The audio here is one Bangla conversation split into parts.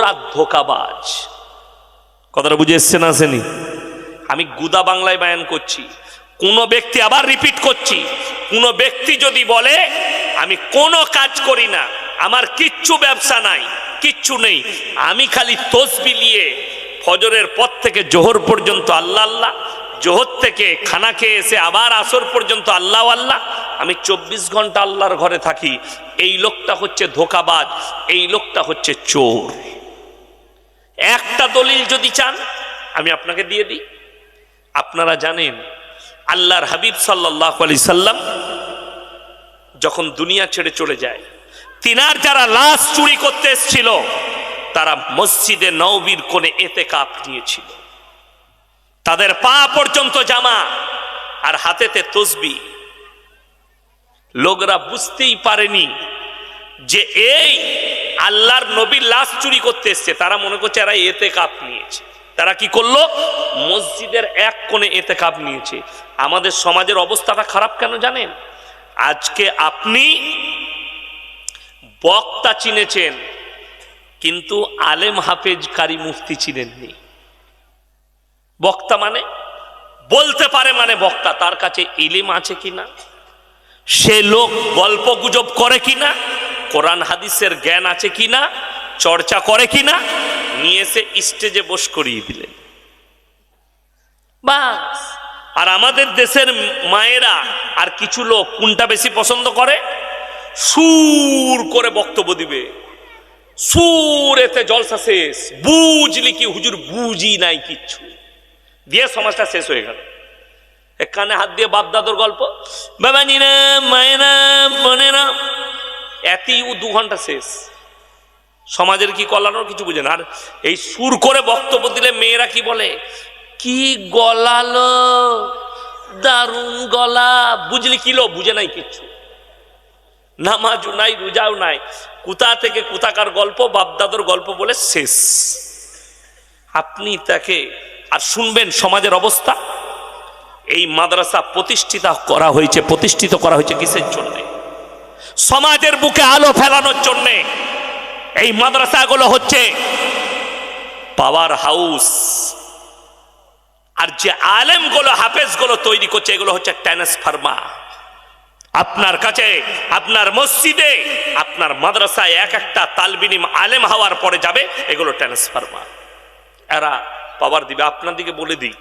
আর ধোঁকাবাজ। কথাটা বুঝে এসছে না আসেনি? আমি গুদা বাংলায় বায়ান করছি। কোন ব্যক্তি, আবার রিপিট করছি, কোন ব্যক্তি যদি বলে আমি কোনো কাজ করি না, আমার কিচ্ছু ব্যবসা নাই, কিচ্ছু নেই, আমি খালি তসবিহ নিয়ে ফজরের পর থেকে জোহর পর্যন্ত আল্লাহ আল্লাহ, জোহর থেকে খানা খেয়ে এসে আবার আসর পর্যন্ত আল্লাহ আল্লাহ, আমি 24 ঘন্টা আল্লাহর ঘরে থাকি, এই লোকটা হচ্ছে ধোঁকাবাজ, এই লোকটা হচ্ছে চোর। একটা দলিল যদি চান আমি আপনাকে দিয়ে দিই। আপনারা জানেন আল্লাহর হাবিব সাল্লাল্লাহু আলাইহি সাল্লাম যখন দুনিয়া ছেড়ে চলে যায়, তিনার যারা লাশ চুরি করতে এসেছিল তারা মসজিদে নববীর কোণে ইতিকাফ নিয়েছিল, তাদের পা পর্যন্ত জামা আর হাতেতে তসবিহ। লোকরা বুঝতেই পারেনি যে এই আল্লাহর নবীর লাশ চুরি করতে এসছে, তারা মনে করছে এরা ইতিকাফ নিয়েছে। তারা কি করলো? মসজিদের এক কোণে ইতিকাফ নিয়েছে। আমাদের সমাজের অবস্থাটা খারাপ কেন জানেন? আজকে আপনি বক্তা চিনেছেন কিন্তু আলেম হাফেজ কারি মুফতি চিনেননি। বক্তা মানে বলতে পারে মানে বক্তা, তার কাছে ইলম আছে কিনা, সে লোক গল্প গুজব করে কিনা, কোরআন হাদিসের জ্ঞান আছে কিনা, চর্চা করে কিনা, নিয়ে এসে স্টেজে বস করিয়ে দিলেন বাস। আর আমাদের দেশের মায়েরা আর কিছু লোক কোনটা বেশি পছন্দ করে? সুর করে বক্তব্য দিবে, সুর, এতে জলসা শেষ, বুঝলি কি হুজুর? বুঝি নাই কিচ্ছু, দিয়ে সমাজটা শেষ হয়ে গেল। কানে হাত দিয়ে বাপ দাদুর গল্প, বাবাজিরা, মায়েরা, বোনেরা, এতেই 2 ঘন্টা শেষ। সমাজের কি কল্যাণ কিছু বুঝে না। আর এই সুর করে বক্তব্য দিলে মেয়েরা কি বলে? কি গলালো, দারুণ গলা, বুঝলি কিলো? বুঝে নাই কিচ্ছু, নামাজও নাই, রোজাও নাই, কোথা থেকে কোথাকার গল্প, বাপদাদর গল্প বলে শেষ। আপনি তাকে আর শুনবেন সমাজের অবস্থা। এই মাদ্রাসা প্রতিষ্ঠিত করা হয়েছে কিসের জন্য? সমাজের বুকে আলো ফেলানোর জন্য। এই মাদ্রাসাগুলো হচ্ছে পাওয়ার হাউস, আর যে আলেমগুলো হাফেজগুলো তৈরি করছে এগুলো হচ্ছে ট্রান্সফরমার। আপনার কাছে, আপনার মসজিদে, আপনার মাদ্রাসায় এক একটা তালবিনিম আলেম হওয়ার পরে যাবে, এগুলো ট্রান্সফরমার। এরা পাওয়ার দিবে। আপনাদেরকে বলে দিই,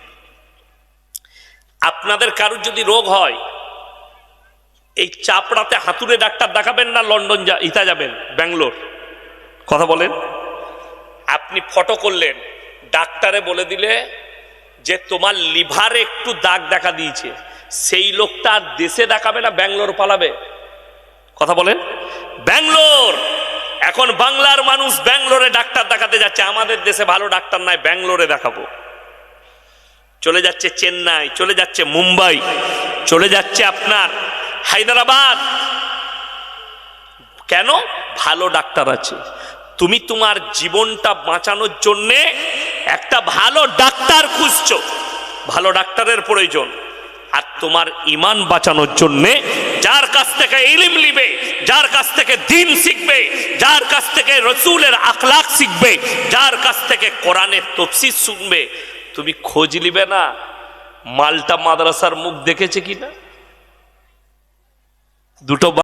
আপনাদের কারোর যদি রোগ হয়, এই চাপড়াতে হাতুড়ে ডাক্তার দেখাবেন না লন্ডন যাবেন, ব্যাঙ্গালোর? কথা বলেন। আপনি ফটো করলেন, ডাক্তারে বলে দিলে যে তোমার লিভারে একটু দাগ দেখা দিয়েছে, সেই লোকটা দেশে দেখাবে না ব্যাঙ্গালোর পালাবে? কথা বলেন। ব্যাঙ্গালোর, এখন বাংলার মানুষ ব্যাঙ্গালোরে ডাক্তার দেখাতে যাচ্ছে। আমাদের দেশে ভালো ডাক্তার নাই, ব্যাঙ্গালোরে দেখাবো। চলে যাচ্ছে চেন্নাই, চলে যাচ্ছে মুম্বাই, চলে যাচ্ছে আপনার হায়দ্রাবাদ। কেন? ভালো ডাক্তার আছে। তুমি তোমার জীবনটা বাঁচানোর জন্য একটা ভালো ডাক্তার খুঁজছো, ভালো ডাক্তারের প্রয়োজন। আর তোমার ঈমান বাঁচানোর জন্য যার কাছ থেকে ইলম নিবে, যার কাছ থেকে দ্বীন শিখবে, যার কাছ থেকে রাসূলের আখলাক শিখবে, যার কাছ থেকে কোরআনের তাফসীর শুনবে, তুমি খোঁজ নিবে না মালটা মাদ্রাসার মুখ দেখেছে কিনা? দুটো